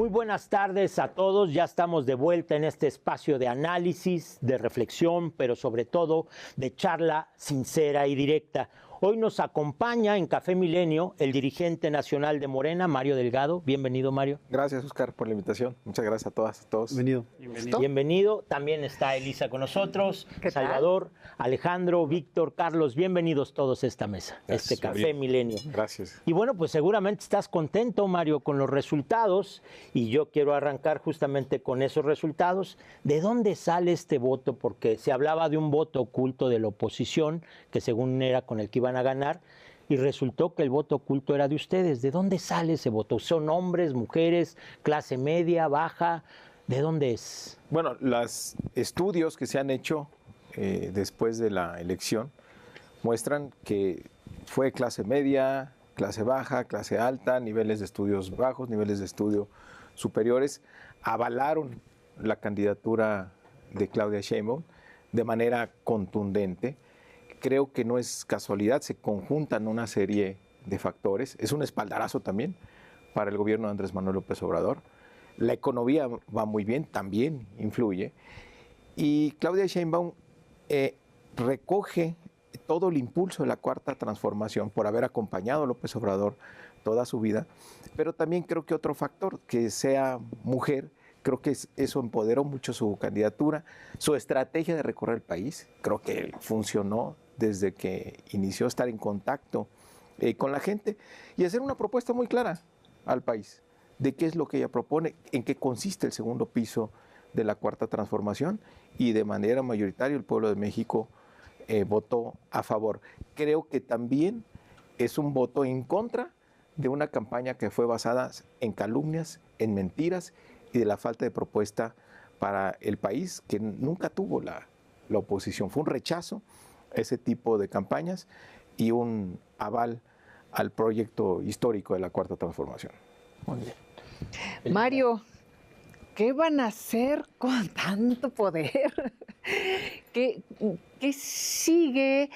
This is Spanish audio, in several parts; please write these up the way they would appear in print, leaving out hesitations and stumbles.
Muy buenas tardes a todos. Ya estamos de vuelta en este espacio de análisis, de reflexión, pero sobre todo de charla sincera y directa. Hoy nos acompaña en Café Milenio el dirigente nacional de Morena, Mario Delgado. Bienvenido, Mario. Gracias, Oscar, por la invitación. Muchas gracias a todas, a todos. Bienvenido. Bienvenido. También está Elisa con nosotros, Salvador, Alejandro, Víctor, Carlos. Bienvenidos todos a esta mesa, Gracias, este Café Milenio. Gracias. Y bueno, pues seguramente estás contento, Mario, con los resultados, y yo quiero arrancar justamente con esos resultados. ¿De dónde sale este voto? Porque se hablaba de un voto oculto de la oposición, que según era con el que iban a ganar, y resultó que el voto oculto era de ustedes. ¿De dónde sale ese voto? ¿Son hombres, mujeres, clase media, baja? ¿De dónde es? Bueno, los estudios que se han hecho después de la elección muestran que fue clase media, clase baja, clase alta, niveles de estudios bajos, niveles de estudio superiores, avalaron la candidatura de Claudia Sheinbaum de manera contundente. Creo que no es casualidad, se conjuntan una serie de factores. Es un espaldarazo también para el gobierno de Andrés Manuel López Obrador. La economía va muy bien, también influye. Y Claudia Sheinbaum recoge todo el impulso de la Cuarta Transformación por haber acompañado a López Obrador toda su vida. Pero también creo que otro factor, que sea mujer, creo que eso empoderó mucho su candidatura, su estrategia de recorrer el país. Creo que funcionó desde que inició a estar en contacto con la gente y hacer una propuesta muy clara al país de qué es lo que ella propone, en qué consiste el segundo piso de la Cuarta Transformación, y de manera mayoritaria el pueblo de México votó a favor. Creo que también es un voto en contra de una campaña que fue basada en calumnias, en mentiras y de la falta de propuesta para el país que nunca tuvo la oposición. Fue un rechazo a ese tipo de campañas y un aval al proyecto histórico de la Cuarta Transformación. Muy bien. Mario, ¿qué van a hacer con tanto poder? ¿Qué sigue?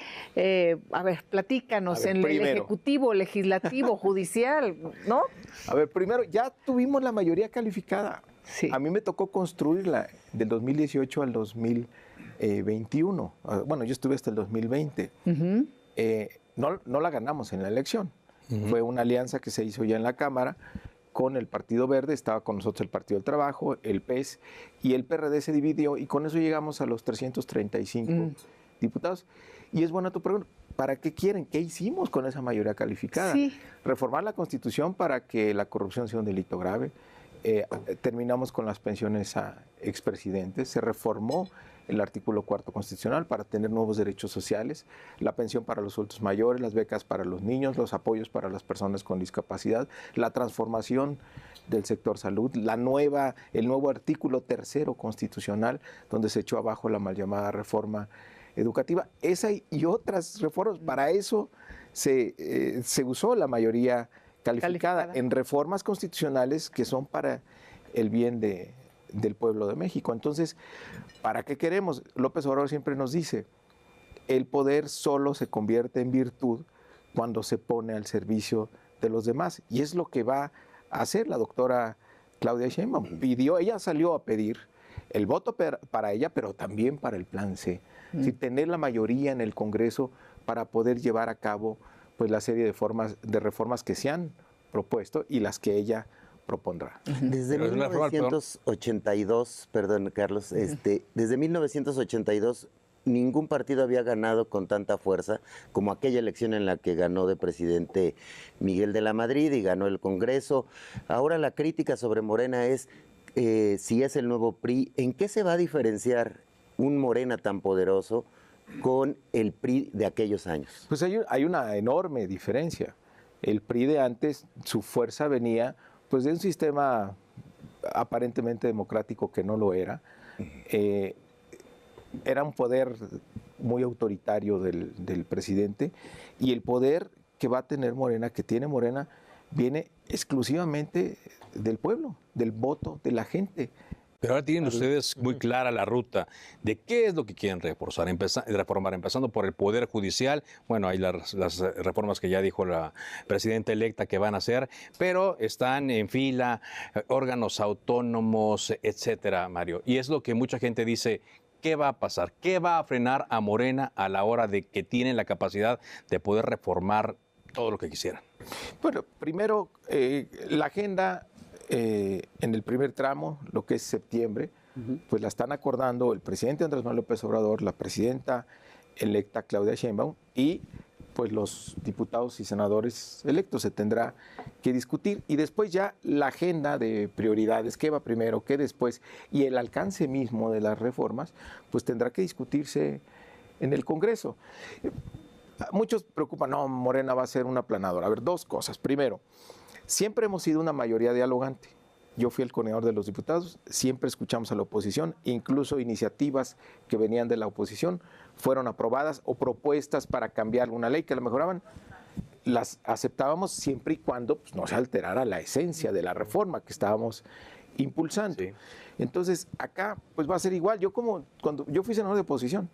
A ver, platícanos, A ver, en primero. el Ejecutivo, Legislativo, Judicial, ¿no? A ver, primero, ya tuvimos la mayoría calificada. Sí. A mí me tocó construirla del 2018 al 2021. Bueno, yo estuve hasta el 2020. Ujú. No la ganamos en la elección. Fue una alianza que se hizo ya en la Cámara con el Partido Verde, estaba con nosotros el Partido del Trabajo, el PES, y el PRD se dividió, y con eso llegamos a los 335 diputados. Y es buena tu pregunta, ¿para qué quieren? ¿Qué hicimos con esa mayoría calificada? Sí. Reformar la Constitución para que la corrupción sea un delito grave. Terminamos con las pensiones a expresidentes, se reformó el artículo 4 constitucional para tener nuevos derechos sociales, la pensión para los adultos mayores, las becas para los niños, los apoyos para las personas con discapacidad, la transformación del sector salud, el nuevo artículo 3 constitucional, donde se echó abajo la mal llamada reforma educativa. Esa y otras reformas, para eso se usó la mayoría calificada en reformas constitucionales que son para el bien del pueblo de México. Entonces, ¿para qué queremos? López Obrador siempre nos dice, el poder solo se convierte en virtud cuando se pone al servicio de los demás. Y es lo que va a hacer la doctora Claudia Sheinbaum. Ella salió a pedir el voto para ella, pero también para el Plan C. Tener la mayoría en el Congreso para poder llevar a cabo pues la serie de reformas que se han propuesto y las que ella propondrá. Desde 1982, perdón, Carlos, desde 1982 ningún partido había ganado con tanta fuerza como aquella elección en la que ganó de presidente Miguel de la Madrid y ganó el Congreso. Ahora la crítica sobre Morena es si es el nuevo PRI, ¿en qué se va a diferenciar un Morena tan poderoso con el PRI de aquellos años? Pues hay una enorme diferencia. El PRI de antes, su fuerza venía pues de un sistema aparentemente democrático que no lo era. Era un poder muy autoritario del presidente, y el poder que va a tener Morena, que tiene Morena, viene exclusivamente del pueblo, del voto de la gente. Pero ahora tienen ustedes muy clara la ruta de qué es lo que quieren reformar, empezando por el Poder Judicial. Bueno, hay las reformas que ya dijo la presidenta electa que van a hacer, pero están en fila órganos autónomos, etcétera, Mario. Y es lo que mucha gente dice. ¿Qué va a pasar? ¿Qué va a frenar a Morena a la hora de que tienen la capacidad de poder reformar todo lo que quisieran? Bueno, primero, la agenda en el primer tramo, lo que es septiembre, pues la están acordando el presidente Andrés Manuel López Obrador, la presidenta electa Claudia Sheinbaum y pues los diputados y senadores electos. Se tendrá que discutir y después ya la agenda de prioridades, qué va primero, qué después y el alcance mismo de las reformas, pues tendrá que discutirse en el Congreso. Muchos preocupan, no, Morena va a ser una aplanadora. A ver, dos cosas. Primero, siempre hemos sido una mayoría dialogante. Yo fui el coordinador de los diputados, siempre escuchamos a la oposición, incluso iniciativas que venían de la oposición fueron aprobadas o propuestas para cambiar una ley que la mejoraban, las aceptábamos siempre y cuando pues, no se alterara la esencia de la reforma que estábamos impulsando. Sí. Entonces, acá pues va a ser igual. Cuando yo fui senador de oposición,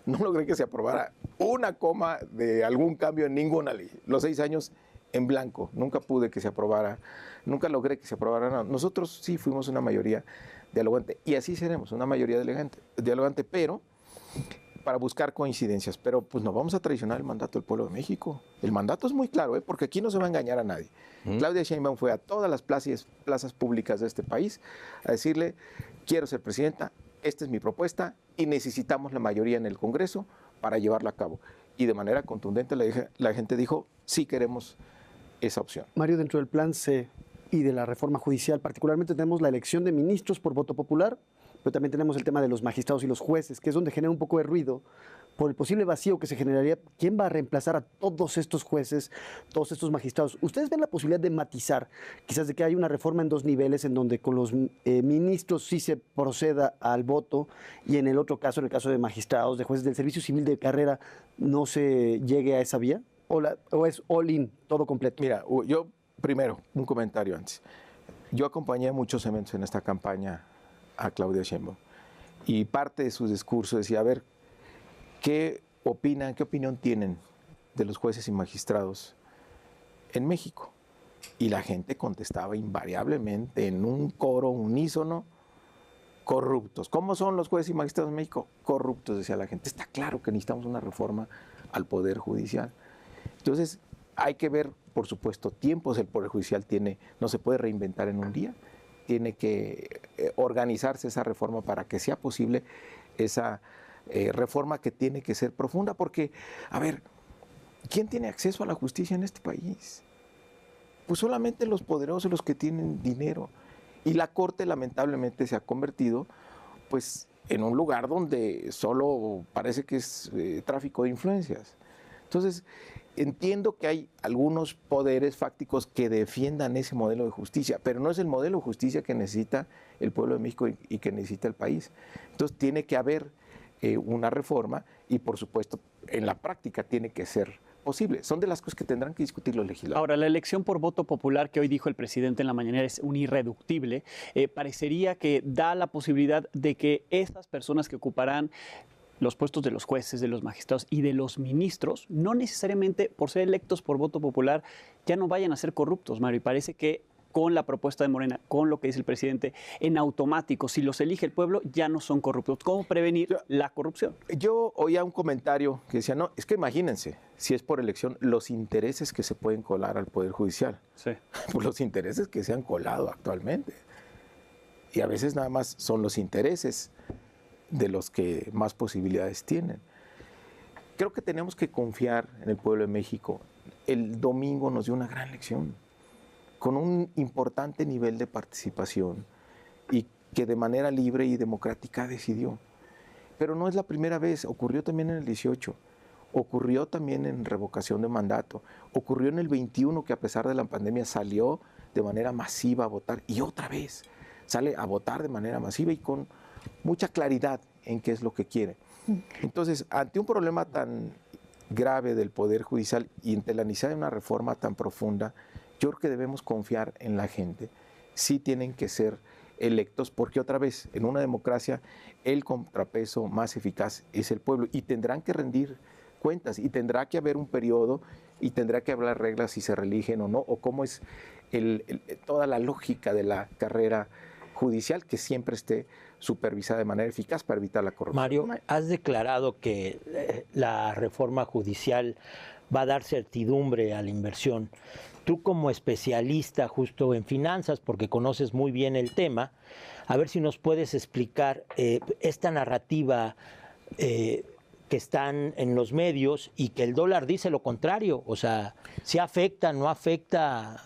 no logré que se aprobara una coma de algún cambio en ninguna ley. Los 6 años en blanco, nunca pude que se aprobara, nunca logré que se aprobara nada. Nosotros sí fuimos una mayoría dialogante y así seremos, una mayoría dialogante, pero para buscar coincidencias, pero pues no vamos a traicionar el mandato del pueblo de México. El mandato es muy claro, porque aquí no se va a engañar a nadie. Claudia Sheinbaum fue a todas las plazas públicas de este país a decirle, quiero ser presidenta, esta es mi propuesta y necesitamos la mayoría en el Congreso para llevarla a cabo. Y de manera contundente la gente dijo, sí queremos esa opción. Mario, dentro del plan C y de la reforma judicial, particularmente tenemos la elección de ministros por voto popular, pero también tenemos el tema de los magistrados y los jueces, que es donde genera un poco de ruido por el posible vacío que se generaría. ¿Quién va a reemplazar a todos estos jueces, todos estos magistrados? ¿Ustedes ven la posibilidad de matizar, quizás de que haya una reforma en 2 niveles, en donde con los ministros sí se proceda al voto y en el otro caso, en el caso de magistrados, de jueces del servicio civil de carrera, no se llegue a esa vía? ¿O es all in, todo completo? Mira, yo primero, un comentario antes. Yo acompañé muchos eventos en esta campaña a Claudia Sheinbaum y parte de su discurso decía, a ver, ¿qué opinión tienen de los jueces y magistrados en México? Y la gente contestaba invariablemente en un coro unísono, corruptos. ¿Cómo son los jueces y magistrados en México? Corruptos, decía la gente. Está claro que necesitamos una reforma al Poder Judicial. Entonces, hay que ver, por supuesto, tiempos. El Poder Judicial no se puede reinventar en un día. Tiene que organizarse esa reforma para que sea posible esa reforma que tiene que ser profunda. Porque, a ver, ¿quién tiene acceso a la justicia en este país? Pues solamente los poderosos, los que tienen dinero. Y la Corte, lamentablemente, se ha convertido, pues, en un lugar donde solo parece que es tráfico de influencias. Entonces, entiendo que hay algunos poderes fácticos que defiendan ese modelo de justicia, pero no es el modelo de justicia que necesita el pueblo de México y que necesita el país. Entonces, tiene que haber una reforma y, por supuesto, en la práctica tiene que ser posible. Son de las cosas que tendrán que discutir los legisladores. Ahora, la elección por voto popular que hoy dijo el presidente en la mañanera es un irreductible. Parecería que da la posibilidad de que estas personas que ocuparán los puestos de los jueces, de los magistrados y de los ministros, no necesariamente por ser electos por voto popular, ya no vayan a ser corruptos, Mario. Y parece que con la propuesta de Morena, con lo que dice el presidente, en automático, si los elige el pueblo, ya no son corruptos. ¿Cómo prevenir la corrupción? Yo oía un comentario que decía, no, es que imagínense, si es por elección, los intereses que se pueden colar al Poder Judicial. Sí. Pues los intereses que se han colado actualmente. Y a veces nada más son los intereses de los que más posibilidades tienen. Creo que tenemos que confiar en el pueblo de México. El domingo nos dio una gran lección, con un importante nivel de participación y que de manera libre y democrática decidió. Pero no es la primera vez, ocurrió también en el 18, ocurrió también en revocación de mandato, ocurrió en el 21 que a pesar de la pandemia salió de manera masiva a votar y otra vez sale a votar de manera masiva y con mucha claridad en qué es lo que quiere. Entonces, ante un problema tan grave del Poder Judicial y ante la necesidad de una reforma tan profunda, yo creo que debemos confiar en la gente. Sí tienen que ser electos, porque otra vez, en una democracia, el contrapeso más eficaz es el pueblo y tendrán que rendir cuentas y tendrá que haber un periodo y tendrá que haber reglas si se reeligen o no, o cómo es toda la lógica de la carrera judicial que siempre esté supervisada de manera eficaz para evitar la corrupción. Mario, has declarado que la reforma judicial va a dar certidumbre a la inversión. Tú como especialista justo en finanzas, porque conoces muy bien el tema, a ver si nos puedes explicar esta narrativa que están en los medios y que el dólar dice lo contrario. O sea, si afecta, no afecta.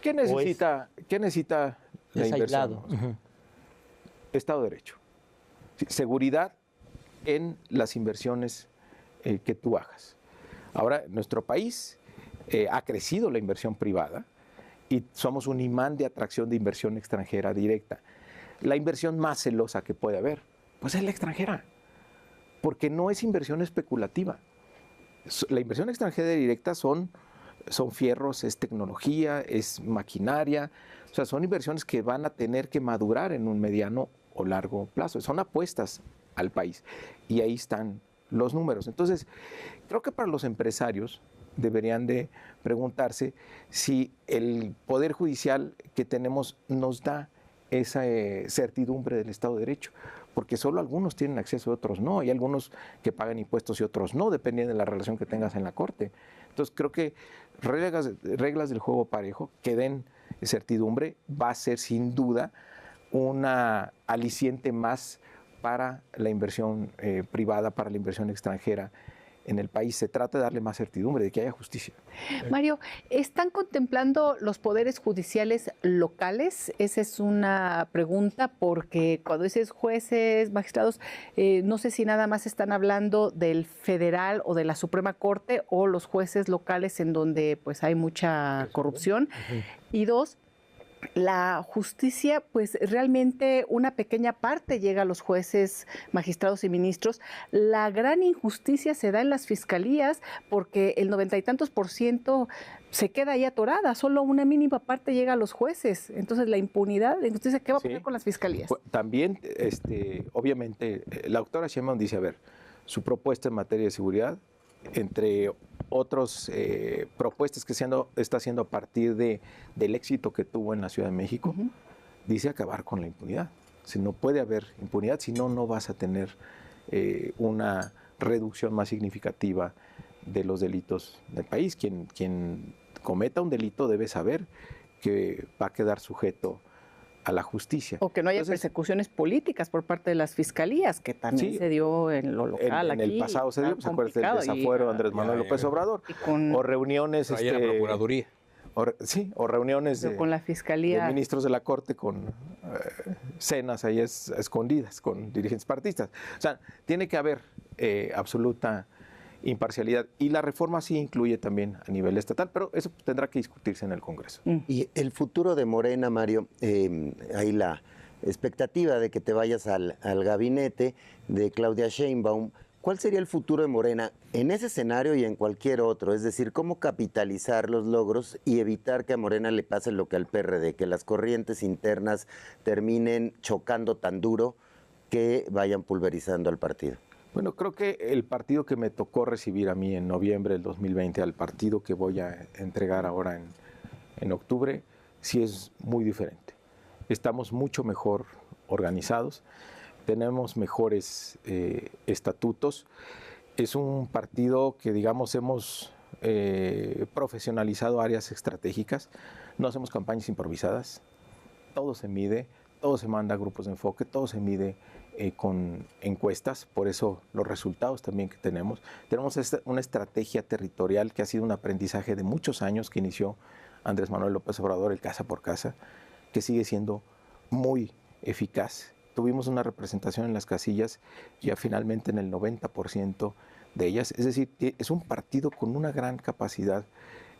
¿Qué necesita la es inversión? aislado. Uh-huh. Estado de Derecho. Sí, seguridad en las inversiones que tú hagas. Ahora, nuestro país ha crecido la inversión privada y somos un imán de atracción de inversión extranjera directa. La inversión más celosa que puede haber, pues es la extranjera, porque no es inversión especulativa. La inversión extranjera directa son fierros, es tecnología, es maquinaria, o sea, son inversiones que van a tener que madurar en un mediano o largo plazo, son apuestas al país y ahí están los números. Entonces, creo que para los empresarios deberían de preguntarse si el Poder Judicial que tenemos nos da esa certidumbre del Estado de Derecho, porque solo algunos tienen acceso y otros no. Hay algunos que pagan impuestos y otros no, dependiendo de la relación que tengas en la Corte. Entonces, creo que reglas del juego parejo que den certidumbre va a ser sin duda una aliciente más para la inversión privada, para la inversión extranjera en el país. Se trata de darle más certidumbre, de que haya justicia. Mario, ¿están contemplando los poderes judiciales locales? Esa es una pregunta, porque cuando dices jueces, magistrados, no sé si nada más están hablando del federal o de la Suprema Corte o los jueces locales en donde pues hay mucha corrupción. Y dos, la justicia, pues realmente una pequeña parte llega a los jueces, magistrados y ministros. La gran injusticia se da en las fiscalías porque el 90 y tantos % se queda ahí atorada, solo una mínima parte llega a los jueces. Entonces la impunidad, la injusticia, ¿qué va a pasar con las fiscalías? Pues, también, obviamente, la doctora Sheinbaum dice, a ver, su propuesta en materia de seguridad, entre otras propuestas que está haciendo a partir del éxito que tuvo en la Ciudad de México, dice acabar con la impunidad. Si no puede haber impunidad, si no, no vas a tener una reducción más significativa de los delitos del país. Quien cometa un delito debe saber que va a quedar sujeto a la justicia. O que no haya persecuciones políticas por parte de las fiscalías, que también se dio en lo local en aquí. el pasado se dio, pues acuérdate del desafuero de Andrés Manuel López Obrador, o reuniones... Ahí en la Procuraduría. O reuniones con la fiscalía, de ministros de la Corte con cenas ahí escondidas con dirigentes partidistas. O sea, tiene que haber absoluta imparcialidad. Y la reforma sí incluye también a nivel estatal, pero eso tendrá que discutirse en el Congreso. Y el futuro de Morena, Mario, hay la expectativa de que te vayas al gabinete de Claudia Sheinbaum. ¿Cuál sería el futuro de Morena en ese escenario y en cualquier otro? Es decir, ¿cómo capitalizar los logros y evitar que a Morena le pase lo que al PRD, que las corrientes internas terminen chocando tan duro que vayan pulverizando al partido? Bueno, creo que el partido que me tocó recibir a mí en noviembre del 2020, al partido que voy a entregar ahora en octubre, sí es muy diferente. Estamos mucho mejor organizados, tenemos mejores estatutos. Es un partido que, digamos, hemos profesionalizado áreas estratégicas, no hacemos campañas improvisadas, todo se mide, todo se manda a grupos de enfoque, todo se mide con encuestas, por eso los resultados también que tenemos. Tenemos una estrategia territorial que ha sido un aprendizaje de muchos años que inició Andrés Manuel López Obrador, el casa por casa, que sigue siendo muy eficaz. Tuvimos una representación en las casillas ya finalmente en el 90% de ellas, es decir, es un partido con una gran capacidad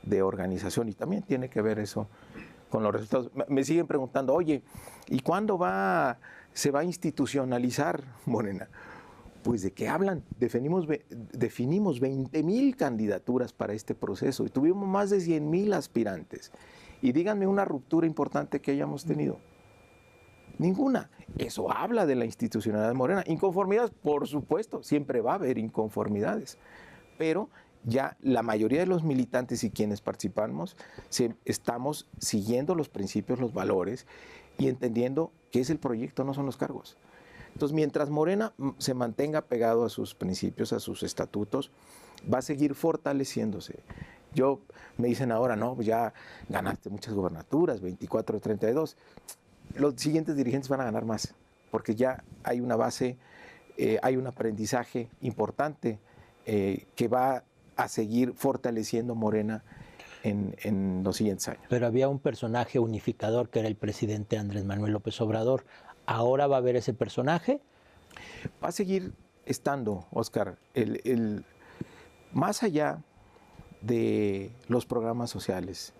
de organización y también tiene que ver eso con los resultados. Me siguen preguntando, oye, ¿y cuándo se va a institucionalizar Morena? Pues ¿de qué hablan? Definimos 20,000 candidaturas para este proceso y tuvimos más de 100,000 aspirantes. Y díganme una ruptura importante que hayamos tenido. Ninguna. Eso habla de la institucionalidad de Morena. Inconformidades, por supuesto, siempre va a haber inconformidades, pero ya la mayoría de los militantes y quienes participamos estamos siguiendo los principios, los valores y entendiendo que es el proyecto, no son los cargos. Entonces, mientras Morena se mantenga pegado a sus principios, a sus estatutos, va a seguir fortaleciéndose. Me dicen ahora, no, pues ya ganaste muchas gubernaturas, 24 de 32. Los siguientes dirigentes van a ganar más, porque ya hay una base, hay un aprendizaje importante que va a seguir fortaleciendo Morena en los siguientes años. Pero había un personaje unificador que era el presidente Andrés Manuel López Obrador. ¿Ahora va a haber ese personaje? Va a seguir estando, Óscar, más allá de los programas sociales,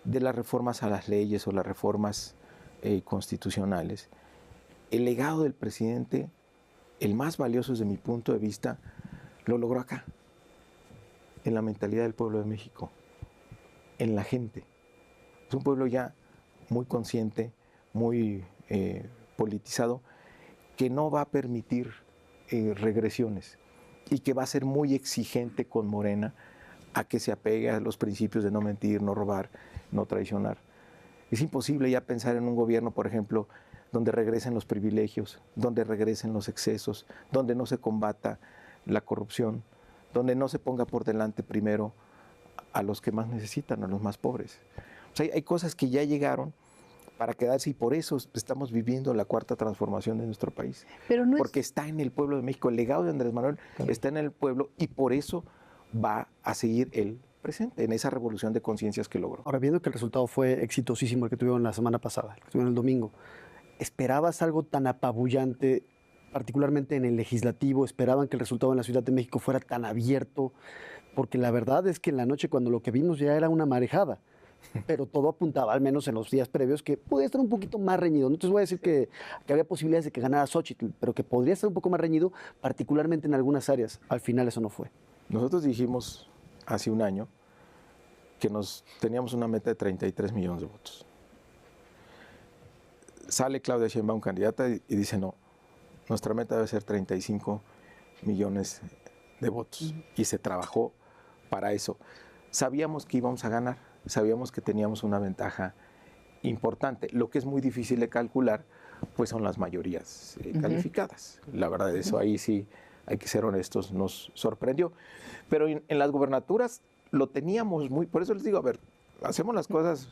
de las reformas a las leyes o las reformas constitucionales, el legado del presidente, el más valioso desde mi punto de vista, lo logró acá, en la mentalidad del pueblo de México, en la gente. Es un pueblo ya muy consciente, muy politizado, que no va a permitir regresiones y que va a ser muy exigente con Morena a que se apegue a los principios de no mentir, no robar, no traicionar. Es imposible ya pensar en un gobierno, por ejemplo, donde regresen los privilegios, donde regresen los excesos, donde no se combata la corrupción, donde no se ponga por delante primero a los que más necesitan, a los más pobres. O sea, hay cosas que ya llegaron para quedarse y por eso estamos viviendo la cuarta transformación de nuestro país. Pero no porque está en el pueblo de México, el legado de Andrés Manuel está en el pueblo y por eso va a seguir él presente en esa revolución de conciencias que logró. Ahora, viendo que el resultado fue exitosísimo el que tuvieron la semana pasada, el que tuvieron el domingo, ¿esperabas algo tan apabullante, particularmente en el legislativo? ¿Esperaban que el resultado en la Ciudad de México fuera tan abierto? Porque la verdad es que en la noche, cuando lo que vimos ya era una marejada, pero todo apuntaba, al menos en los días previos, que podía estar un poquito más reñido. No te voy a decir que había posibilidades de que ganara Xóchitl, pero que podría estar un poco más reñido, particularmente en algunas áreas. Al final eso no fue. Nosotros dijimos hace un año que teníamos una meta de 33 millones de votos. Sale Claudia Sheinbaum candidata y dice no, nuestra meta debe ser 35 millones de votos. Y se trabajó para eso. Sabíamos que íbamos a ganar, sabíamos que teníamos una ventaja importante. Lo que es muy difícil de calcular, pues son las mayorías calificadas. La verdad, eso ahí sí, hay que ser honestos, nos sorprendió. Pero en las gubernaturas lo teníamos por eso les digo, a ver, hacemos las cosas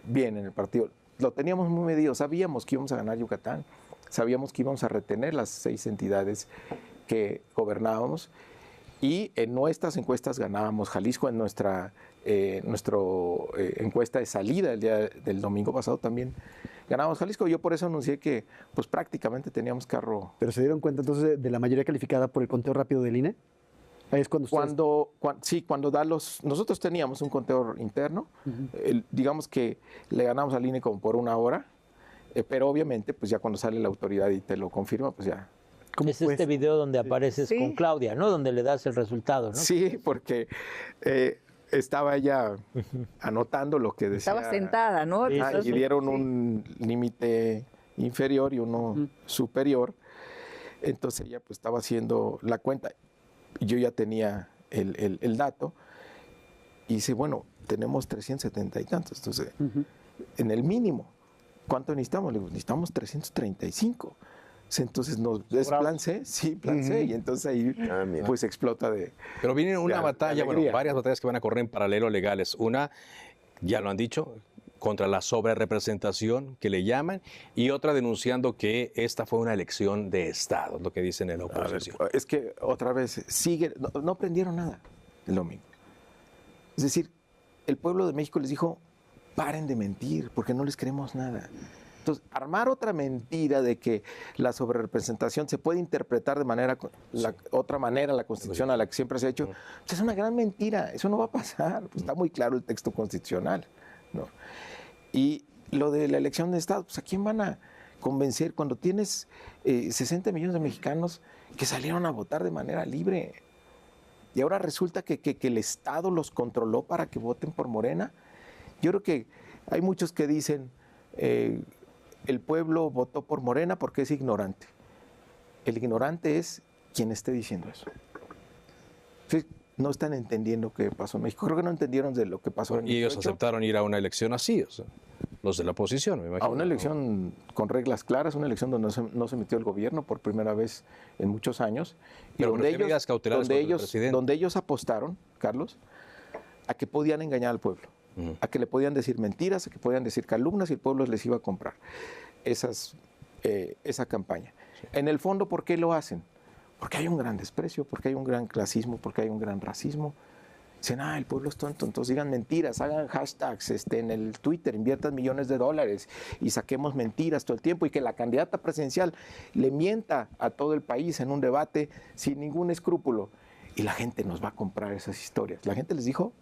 bien en el partido. Lo teníamos muy medido, sabíamos que íbamos a ganar Yucatán, sabíamos que íbamos a retener las 6 entidades que gobernábamos y en nuestras encuestas ganábamos Jalisco, en nuestra encuesta de salida el día del domingo pasado también ganábamos Jalisco. Yo por eso anuncié que pues prácticamente teníamos carro. ¿Pero se dieron cuenta entonces de la mayoría calificada por el conteo rápido del INE? Ahí es cuando cuando da nosotros teníamos un conteo interno, digamos que le ganamos al INE como por 1 hora, pero obviamente pues ya cuando sale la autoridad y te lo confirma, pues ya. Es este video donde apareces con Claudia, ¿no? Donde le das el resultado, ¿no? Sí, porque estaba ella anotando lo que decía. Estaba sentada, ¿no? Y dieron un límite inferior y uno superior. Entonces ella pues estaba haciendo la cuenta. Yo ya tenía el dato. Y dice, bueno, tenemos 370 y tantos. Entonces, en el mínimo, ¿cuánto necesitamos? Le digo, necesitamos 335. Entonces, ¿es plan C? Sí, plan C. Y entonces ahí pues explota de. Pero viene una batalla, alegría. varias batallas que van a correr en paralelo legales. Una, ya lo han dicho, contra la sobrerepresentación que le llaman, y otra denunciando que esta fue una elección de Estado, lo que dicen en la oposición. Es que otra vez no aprendieron nada el domingo. Es decir, el pueblo de México les dijo, paren de mentir, porque no les creemos nada. Entonces, armar otra mentira de que la sobrerepresentación se puede interpretar de otra manera la Constitución a la que siempre se ha hecho, pues es una gran mentira, eso no va a pasar, pues está muy claro el texto constitucional, ¿no? Y lo de la elección de Estado, pues ¿a quién van a convencer cuando tienes 60 millones de mexicanos que salieron a votar de manera libre? Y ahora resulta que el Estado los controló para que voten por Morena. Yo creo que hay muchos que dicen, el pueblo votó por Morena porque es ignorante. El ignorante es quien esté diciendo eso. Sí, no están entendiendo qué pasó en México. Creo que no entendieron de lo que pasó en Y ellos 18. aceptaron ir a una elección así, o sea, los de la oposición, me imagino. A una elección con reglas claras, una elección donde no se metió el gobierno por primera vez en muchos años. Y Pero donde ¿por qué medidas cautelares contra el presidente? donde ellos apostaron, Carlos, a que podían engañar al pueblo, a que le podían decir mentiras, a que podían decir calumnias y el pueblo les iba a comprar esa campaña. En el fondo, ¿por qué lo hacen? Porque hay un gran desprecio, porque hay un gran clasismo, porque hay un gran racismo. Dicen, el pueblo es tonto, entonces digan mentiras, hagan hashtags en el Twitter, inviertan millones de dólares y saquemos mentiras todo el tiempo y que la candidata presidencial le mienta a todo el país en un debate sin ningún escrúpulo. Y la gente nos va a comprar esas historias. La gente les dijo,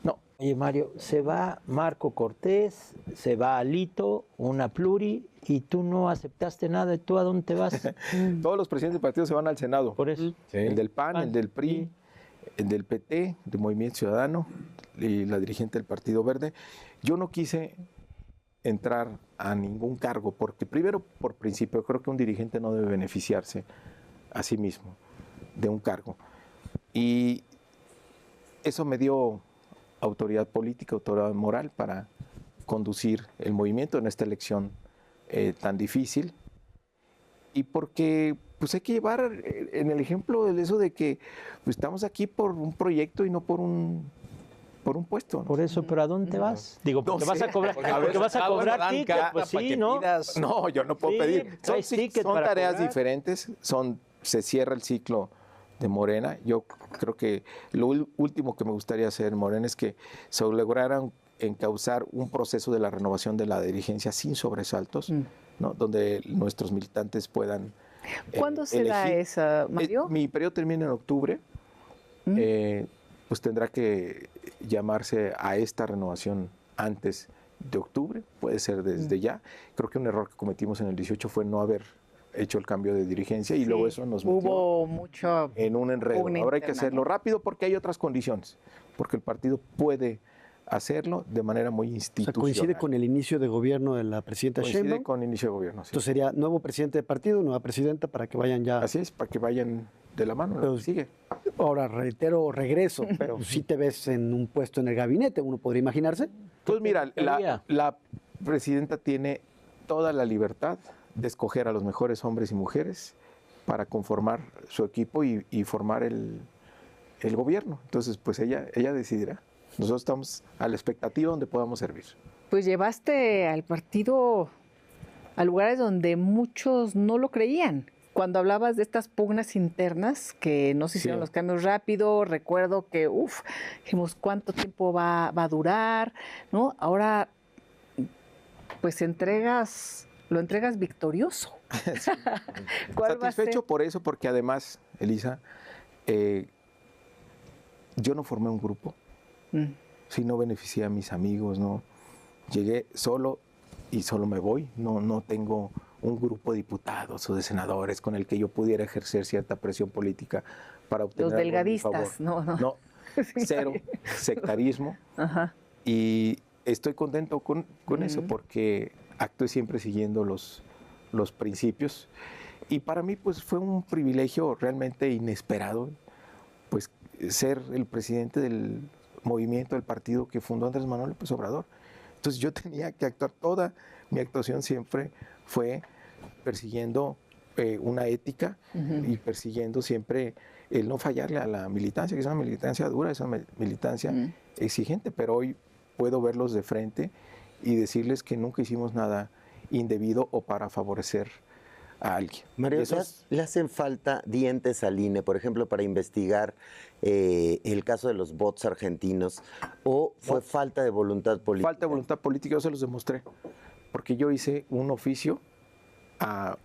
no. Oye, Mario, se va Marco Cortés, se va Alito, una pluri, y tú no aceptaste nada. ¿Tú a dónde te vas? Todos los presidentes de partidos se van al Senado. Por eso. Sí. El del PAN, el del PRI, el del PT, del Movimiento Ciudadano y la dirigente del Partido Verde. Yo no quise entrar a ningún cargo porque primero, por principio, creo que un dirigente no debe beneficiarse a sí mismo de un cargo. Y eso me dio autoridad política, autoridad moral para conducir el movimiento en esta elección tan difícil. Y porque pues hay que llevar en el ejemplo de eso de que pues, estamos aquí por un proyecto y no por un puesto, ¿no? Por eso, pero ¿a dónde te vas? Digo, porque No vas sé. a cobrar, porque vas a cobrar ticket, pues sí, ¿no? No, yo no puedo Sí, pedir. traes ticket Son para tareas cobrar. diferentes, se cierra el ciclo de Morena. Yo creo que lo último que me gustaría hacer en Morena es que se lograran encauzar un proceso de la renovación de la dirigencia sin sobresaltos, ¿no? Donde nuestros militantes puedan ¿Cuándo se da esa, Mario? Mi periodo termina en octubre. Pues tendrá que llamarse a esta renovación antes de octubre, puede ser desde ya. Creo que un error que cometimos en el 18 fue no haber hecho el cambio de dirigencia y luego eso nos metió Hubo mucho en un enredo. pugna Ahora hay que interna, hacerlo ¿no? rápido porque hay otras condiciones, porque el partido puede hacerlo de manera muy O sea, institucional. coincide con el inicio de gobierno de la presidenta Coincide Sheinbaum. con inicio de gobierno. Sí. Entonces sería nuevo presidente de partido, nueva presidenta para que vayan ya. Así es, para que vayan de la mano. Pero- Sigue. Ahora regreso, pero sí te ves en un puesto en el gabinete, uno podría imaginarse. Pues mira, gustaría? la presidenta tiene toda la libertad de escoger a los mejores hombres y mujeres para conformar su equipo y formar el gobierno. Entonces, pues ella decidirá. Nosotros estamos a la expectativa donde podamos servir. Pues llevaste al partido a lugares donde muchos no lo creían. Cuando hablabas de estas pugnas internas, que no se hicieron Sí. los cambios rápido, recuerdo que, dijimos, ¿cuánto tiempo va a durar? ¿No? Ahora, pues lo entregas victorioso. ¿Cuál va a ser? Satisfecho por eso, porque además, Elisa, yo no formé un grupo, sí no beneficié a mis amigos, no llegué solo y solo me voy, no tengo un grupo de diputados o de senadores con el que yo pudiera ejercer cierta presión política para obtener Los algo a mi delgadistas, favor. no. Cero sectarismo. Ajá. Y estoy contento con eso porque actué siempre siguiendo los principios. Y para mí pues fue un privilegio realmente inesperado pues ser el presidente del movimiento, del partido que fundó Andrés Manuel López Obrador. Entonces yo tenía que actuar, toda mi actuación siempre fue persiguiendo una ética y persiguiendo siempre el no fallarle a la militancia, que es una militancia dura, es una militancia exigente, pero hoy puedo verlos de frente y decirles que nunca hicimos nada indebido o para favorecer a alguien. Mario, Y eso es- ¿le hacen falta dientes al INE, por ejemplo, para investigar el caso de los bots argentinos? ¿O fue falta de voluntad política? Falta de voluntad política, yo se los demostré, porque yo hice un oficio,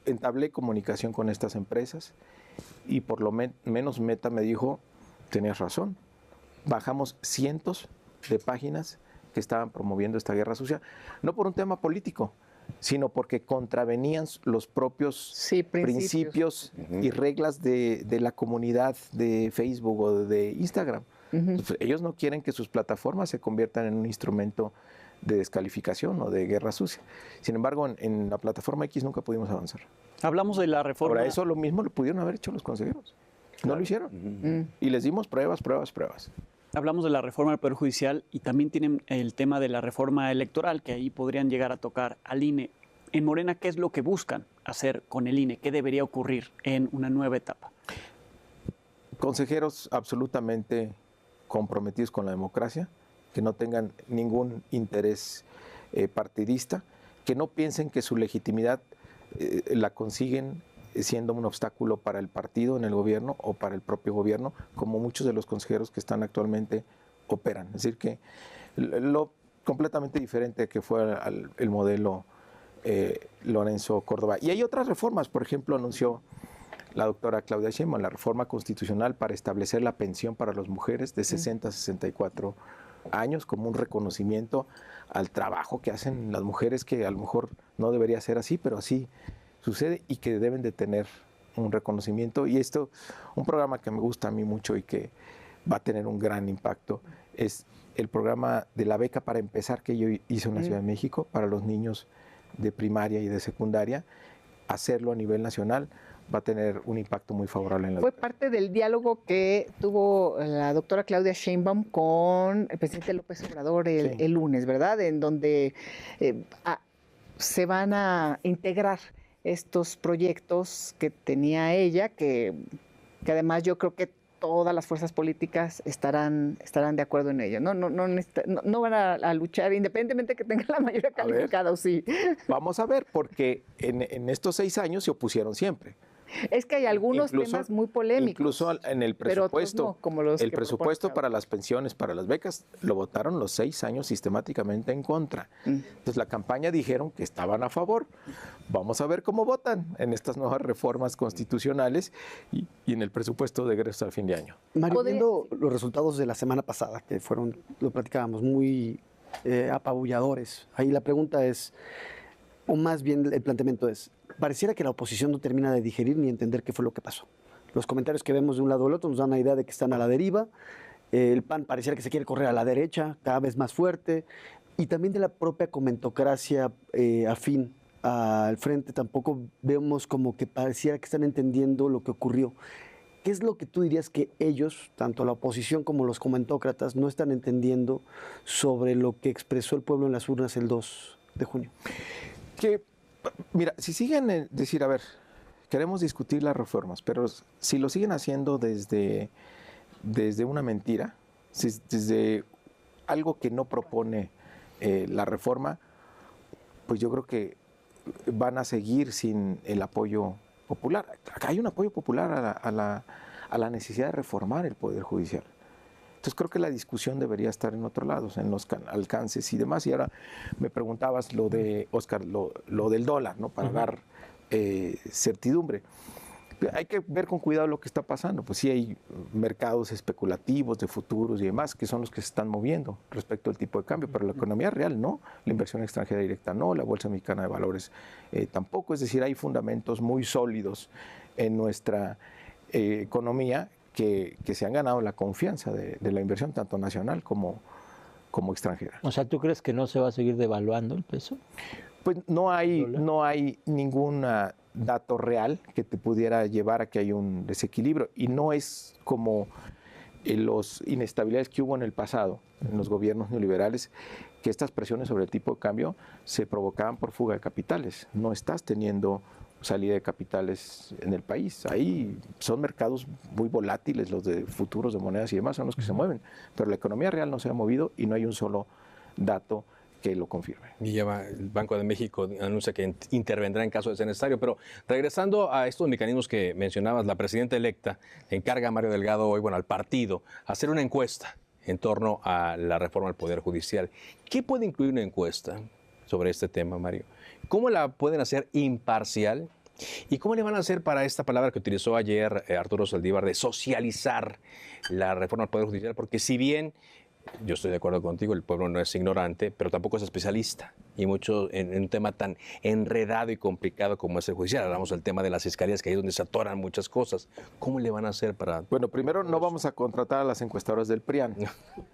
entablé comunicación con estas empresas y por lo menos Meta me dijo, tenías razón, bajamos cientos de páginas que estaban promoviendo esta guerra sucia, no por un tema político, sino porque contravenían los propios Sí, principios. y reglas de la comunidad de Facebook o de Instagram. Entonces, ellos no quieren que sus plataformas se conviertan en un instrumento de descalificación o de guerra sucia. Sin embargo, en la plataforma X nunca pudimos avanzar. Hablamos de la reforma. Ahora, eso lo mismo lo pudieron haber hecho los consejeros. No lo hicieron. Y les dimos pruebas. Hablamos de la reforma del Poder Judicial y también tienen el tema de la reforma electoral, que ahí podrían llegar a tocar al INE. En Morena, ¿qué es lo que buscan hacer con el INE? ¿Qué debería ocurrir en una nueva etapa? Consejeros absolutamente comprometidos con la democracia, que no tengan ningún interés partidista, que no piensen que su legitimidad la consiguen siendo un obstáculo para el partido en el gobierno o para el propio gobierno, como muchos de los consejeros que están actualmente operan. Es decir, que lo completamente diferente que fue el modelo Lorenzo Córdoba. Y hay otras reformas, por ejemplo, anunció la doctora Claudia Sheinbaum la reforma constitucional para establecer la pensión para las mujeres de 60 a 64 años como un reconocimiento al trabajo que hacen las mujeres, que a lo mejor no debería ser así, pero así sucede y que deben de tener un reconocimiento. Y esto, un programa que me gusta a mí mucho y que va a tener un gran impacto, es el programa de la beca para empezar que yo hice en la Ciudad de México para los niños de primaria y de secundaria. Hacerlo a nivel nacional va a tener un impacto muy favorable en la Fue educación. parte del diálogo que tuvo la doctora Claudia Sheinbaum con el presidente López Obrador el lunes, ¿verdad? En donde se van a integrar estos proyectos que tenía ella, que además yo creo que todas las fuerzas políticas estarán de acuerdo en ello. No van a luchar independientemente que tengan la mayoría calificada o sí. Vamos a ver, porque en estos 6 años se opusieron siempre. Es que hay algunos temas muy polémicos. Incluso en el pero otros presupuesto, no, como los el que presupuesto propone para las pensiones, para las becas, lo votaron los 6 años sistemáticamente en contra. Entonces la campaña dijeron que estaban a favor. Vamos a ver cómo votan en estas nuevas reformas constitucionales y en el presupuesto de egresos al fin de año. Mario, viendo los resultados de la semana pasada, que fueron, lo platicábamos, muy apabulladores, ahí la pregunta es, o más bien el planteamiento es, pareciera que la oposición no termina de digerir ni entender qué fue lo que pasó. Los comentarios que vemos de un lado al otro nos dan la idea de que están a la deriva, el PAN pareciera que se quiere correr a la derecha, cada vez más fuerte, y también de la propia comentocracia afín al frente, tampoco vemos como que pareciera que están entendiendo lo que ocurrió. ¿Qué es lo que tú dirías que ellos, tanto la oposición como los comentócratas, no están entendiendo sobre lo que expresó el pueblo en las urnas el 2 de junio? Que, mira, si siguen decir, a ver, queremos discutir las reformas, pero si lo siguen haciendo desde una mentira, desde algo que no propone la reforma, pues yo creo que van a seguir sin el apoyo popular. Acá hay un apoyo popular a la necesidad de reformar el Poder Judicial. Entonces creo que la discusión debería estar en otro lado, en los alcances y demás. Y ahora me preguntabas lo de, Oscar, lo del dólar, ¿no? Para dar certidumbre. Hay que ver con cuidado lo que está pasando. Pues sí hay mercados especulativos de futuros y demás que son los que se están moviendo respecto al tipo de cambio, pero la economía real no, la inversión extranjera directa no, la Bolsa Mexicana de Valores tampoco. Es decir, hay fundamentos muy sólidos en nuestra economía que se han ganado la confianza de la inversión, tanto nacional como extranjera. O sea, ¿tú crees que no se va a seguir devaluando el peso? Pues no hay ningún dato real que te pudiera llevar a que haya un desequilibrio. Y no es como las inestabilidades que hubo en el pasado, en los gobiernos neoliberales, que estas presiones sobre el tipo de cambio se provocaban por fuga de capitales. No estás teniendo salida de capitales en el país. Ahí son mercados muy volátiles, los de futuros de monedas y demás son los que se mueven, pero la economía real no se ha movido y no hay un solo dato que lo confirme. Y lleva el Banco de México anuncia que intervendrá en caso de ser necesario, pero regresando a estos mecanismos que mencionabas, la presidenta electa encarga a Mario Delgado hoy, al partido, hacer una encuesta en torno a la reforma del Poder Judicial. ¿Qué puede incluir una encuesta sobre este tema, Mario? ¿Cómo la pueden hacer imparcial? ¿Y cómo le van a hacer para esta palabra que utilizó ayer Arturo Saldívar de socializar la reforma del Poder Judicial? Porque si bien yo estoy de acuerdo contigo, el pueblo no es ignorante, pero tampoco es especialista. Y mucho en un tema tan enredado y complicado como es el judicial. Hablamos del tema de las fiscalías, que ahí es donde se atoran muchas cosas. ¿Cómo le van a hacer para...? Bueno, primero no vamos a contratar a las encuestadoras del PRIAN,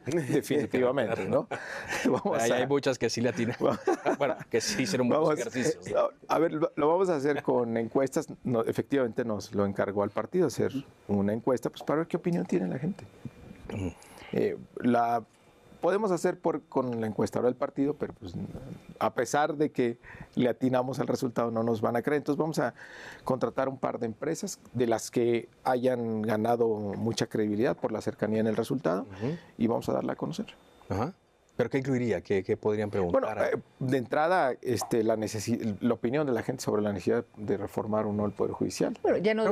definitivamente, ¿no? Ahí hay muchas que sí le atinan. Bueno, que sí hicieron buenos ejercicios. A ver, lo vamos a hacer con encuestas. No, efectivamente nos lo encargó al partido hacer una encuesta, pues para ver qué opinión tiene la gente. La podemos hacer con la encuestadora del partido, pero pues, a pesar de que le atinamos al resultado, no nos van a creer. Entonces vamos a contratar un par de empresas de las que hayan ganado mucha credibilidad por la cercanía en el resultado y vamos a darla a conocer. Ajá. ¿Pero qué incluiría? ¿Qué podrían preguntar? Bueno, de entrada, la opinión de la gente sobre la necesidad de reformar o no el Poder Judicial. Bueno, ya nos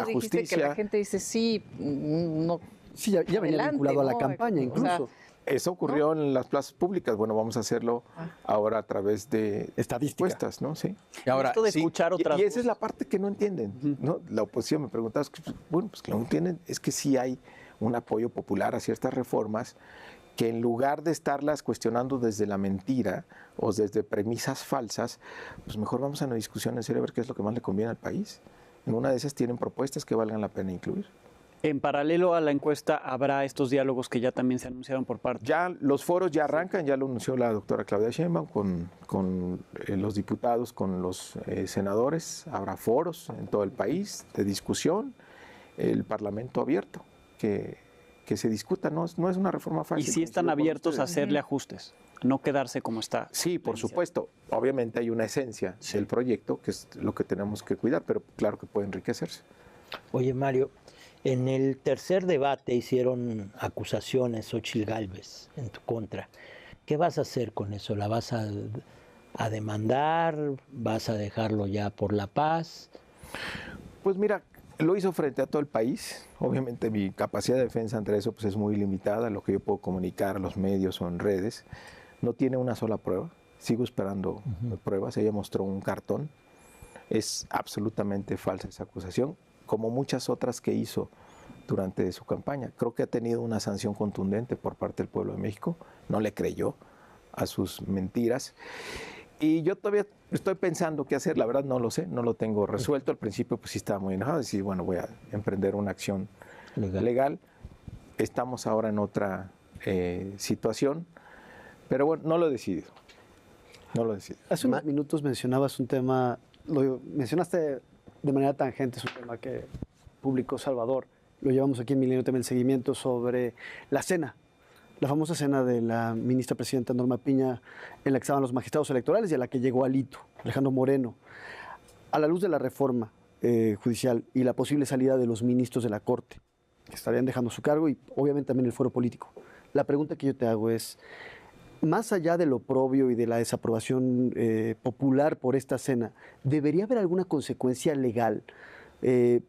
dijiste que la gente dice sí, no. Sí, ya venía vinculado a la campaña incluso. O sea, eso ocurrió en las plazas públicas. Bueno, vamos a hacerlo ahora a través de estadísticas, encuestas, ¿no? Sí. Y ahora, esto de escuchar otras y esa es la parte que no entienden, ¿no? La oposición me preguntaba, bueno, pues que no entienden, es que sí hay un apoyo popular a ciertas reformas que en lugar de estarlas cuestionando desde la mentira o desde premisas falsas, pues mejor vamos a una discusión en serio a ver qué es lo que más le conviene al país. En una de esas tienen propuestas que valgan la pena incluir. En paralelo a la encuesta, ¿habrá estos diálogos que ya también se anunciaron por parte? Ya los foros ya arrancan, ya lo anunció la doctora Claudia Sheinbaum con los diputados, con los senadores. Habrá foros en todo el país de discusión, el Parlamento abierto, que se discuta, no es una reforma fácil. ¿Y si están abiertos a hacerle ajustes? No quedarse como está. Sí, por supuesto. Obviamente hay una esencia del proyecto, que es lo que tenemos que cuidar, pero claro que puede enriquecerse. Oye, Mario, en el tercer debate hicieron acusaciones Xóchitl Gálvez en tu contra. ¿Qué vas a hacer con eso? ¿La vas a demandar? ¿Vas a dejarlo ya por la paz? Pues mira, lo hizo frente a todo el país. Obviamente mi capacidad de defensa ante eso pues, es muy limitada, lo que yo puedo comunicar a los medios o en redes. No tiene una sola prueba. Sigo esperando pruebas. Ella mostró un cartón. Es absolutamente falsa esa acusación, como muchas otras que hizo durante su campaña. Creo que ha tenido una sanción contundente por parte del pueblo de México. No le creyó a sus mentiras. Y yo todavía estoy pensando qué hacer. La verdad no lo sé, no lo tengo resuelto. Al principio pues sí estaba muy enojado. Decir, bueno, voy a emprender una acción legal. Estamos ahora en otra situación. Pero bueno, no lo he decidido. No lo he decidido. Hace unos minutos mencionabas un tema, lo mencionaste de manera tangente, es un tema que publicó Salvador. Lo llevamos aquí en Milenio también el seguimiento sobre la cena. La famosa cena de la ministra presidenta Norma Piña, en la que estaban los magistrados electorales y a la que llegó Alito, Alejandro Moreno. A la luz de la reforma judicial y la posible salida de los ministros de la Corte, que estarían dejando su cargo, y obviamente también el fuero político. La pregunta que yo te hago es, más allá del oprobio y de la desaprobación popular por esta cena, ¿debería haber alguna consecuencia legal?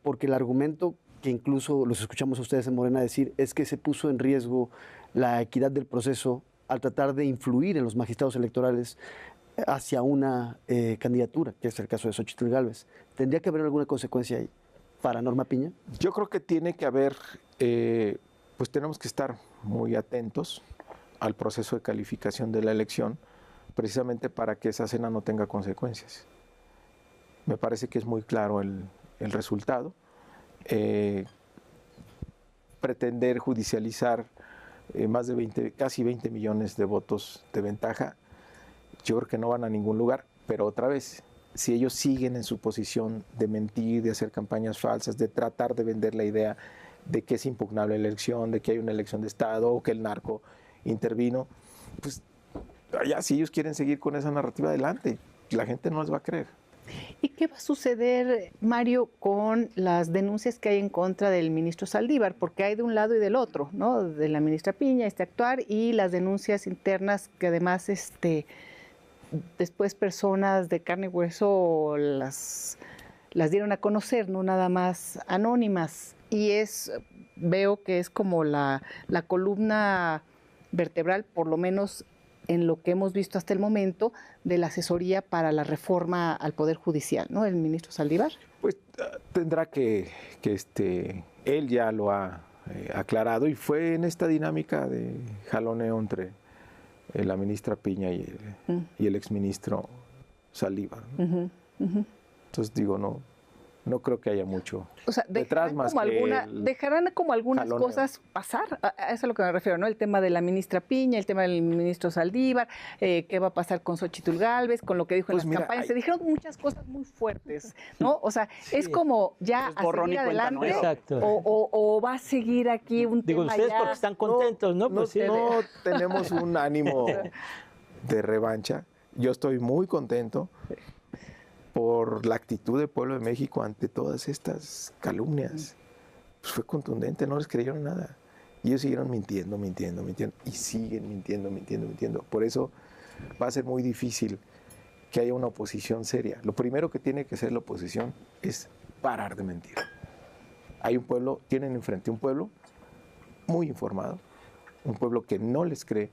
Porque el argumento que incluso los escuchamos a ustedes en Morena decir es que se puso en riesgo la equidad del proceso al tratar de influir en los magistrados electorales hacia una candidatura, que es el caso de Xóchitl Gálvez. ¿Tendría que haber alguna consecuencia ahí para Norma Piña? Yo creo que tiene que haber, pues tenemos que estar muy atentos al proceso de calificación de la elección, precisamente para que esa cena no tenga consecuencias. Me parece que es muy claro el resultado. Pretender judicializar más de casi 20 millones de votos de ventaja, yo creo que no van a ningún lugar, pero otra vez, si ellos siguen en su posición de mentir, de hacer campañas falsas, de tratar de vender la idea de que es impugnable la elección, de que hay una elección de Estado o que el narco intervino, pues allá si ellos quieren seguir con esa narrativa adelante, la gente no les va a creer. ¿Y qué va a suceder, Mario, con las denuncias que hay en contra del ministro Saldívar? Porque hay de un lado y del otro, ¿no? De la ministra Piña, actuar, y las denuncias internas que además después personas de carne y hueso las dieron a conocer, no nada más anónimas. Y veo que es como la columna vertebral, por lo menos en lo que hemos visto hasta el momento, de la asesoría para la reforma al Poder Judicial, ¿no? El ministro Saldívar. Pues tendrá que él ya lo ha aclarado, y fue en esta dinámica de jaloneo entre la ministra Piña y el exministro Saldívar, ¿no? Entonces digo, no creo que haya mucho O sea, detrás más que dejarán como algunas jaloneo. cosas pasar. A eso es a lo que me refiero, ¿no? El tema de la ministra Piña, el tema del ministro Saldívar, qué va a pasar con Xóchitl Gálvez, con lo que dijo Pues en las mira, campañas. Se dijeron muchas cosas muy fuertes, ¿no? O sea, es como ya Es a borrón seguir y cuenta adelante nueva. Exacto. o va a seguir aquí un Digo, tema ustedes ya. porque están contentos, ¿no? No, Pues sí. no tenemos un ánimo de revancha. Yo estoy muy contento por la actitud del pueblo de México ante todas estas calumnias. Pues fue contundente, no les creyeron nada. Y ellos siguieron mintiendo y siguen mintiendo. Por eso va a ser muy difícil que haya una oposición seria. Lo primero que tiene que hacer la oposición es parar de mentir. Hay un pueblo, tienen enfrente un pueblo muy informado, un pueblo que no les cree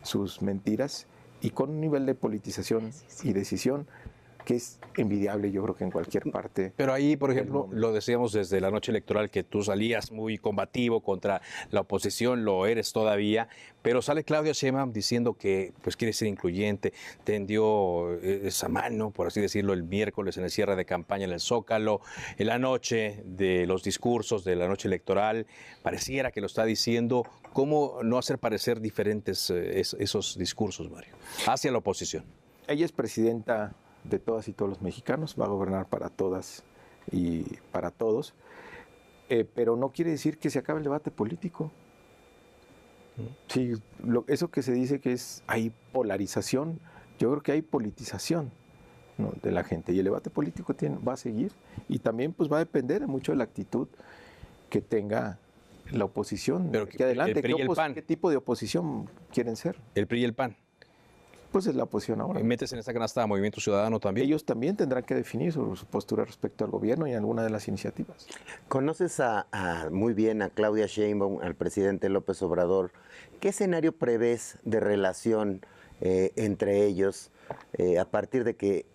sus mentiras y con un nivel de politización y decisión que es envidiable, yo creo que en cualquier parte. Pero ahí, por del ejemplo, mundo. lo decíamos desde la noche electoral, que tú salías muy combativo contra la oposición, lo eres todavía, pero sale Claudia Sheinbaum diciendo que pues quiere ser incluyente, tendió esa mano, por así decirlo, el miércoles en el cierre de campaña en el Zócalo, en la noche de los discursos de la noche electoral, pareciera que lo está diciendo. ¿Cómo no hacer parecer diferentes esos discursos, Mario, hacia la oposición? Ella es presidenta de todas y todos los mexicanos, va a gobernar para todas y para todos, pero no quiere decir que se acabe el debate político. Sí, eso que se dice que hay polarización, yo creo que hay politización, ¿no?, de la gente, y el debate político va a seguir, y también pues va a depender mucho de la actitud que tenga la oposición. Pero que adelante, el PRI y el PAN. ¿qué tipo de oposición quieren ser? El PRI y el PAN. Pues es la oposición ahora. ¿Y metes en esta canasta a Movimiento Ciudadano también? Ellos también tendrán que definir su postura respecto al gobierno y alguna de las iniciativas. ¿Conoces muy bien a Claudia Sheinbaum, al presidente López Obrador? ¿Qué escenario prevés de relación entre ellos a partir de que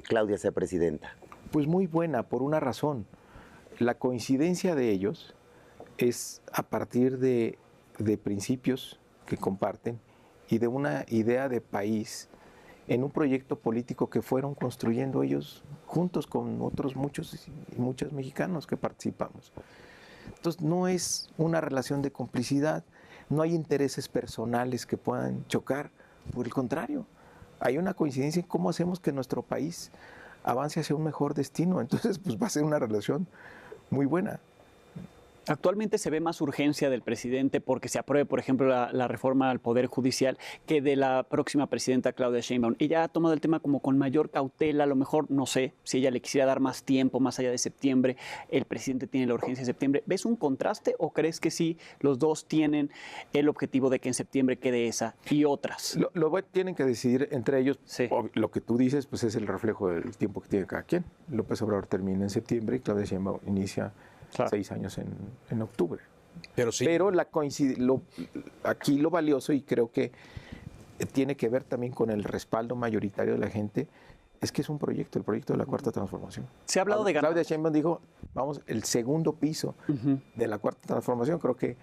Claudia sea presidenta? Pues muy buena, por una razón. La coincidencia de ellos es a partir de principios que comparten y de una idea de país en un proyecto político que fueron construyendo ellos juntos con otros muchos y muchos mexicanos que participamos. Entonces no es una relación de complicidad, no hay intereses personales que puedan chocar, por el contrario, hay una coincidencia en cómo hacemos que nuestro país avance hacia un mejor destino. Entonces pues va a ser una relación muy buena. Actualmente se ve más urgencia del presidente porque se apruebe, por ejemplo, la reforma al Poder Judicial que de la próxima presidenta Claudia Sheinbaum. Ella ha tomado el tema como con mayor cautela, a lo mejor, no sé, si ella le quisiera dar más tiempo, más allá de septiembre, el presidente tiene la urgencia de septiembre. ¿Ves un contraste o crees que sí, los dos tienen el objetivo de que en septiembre quede esa y otras? Tienen que decidir entre ellos. Sí. Lo que tú dices pues es el reflejo del tiempo que tiene cada quien. López Obrador termina en septiembre y Claudia Sheinbaum inicia 6 años en octubre. Pero sí. Pero aquí lo valioso, y creo que tiene que ver también con el respaldo mayoritario de la gente, es que es un proyecto, el proyecto de la Cuarta Transformación. Se ha hablado de Claudia Sheinbaum dijo, vamos, el segundo piso de la Cuarta Transformación. Creo que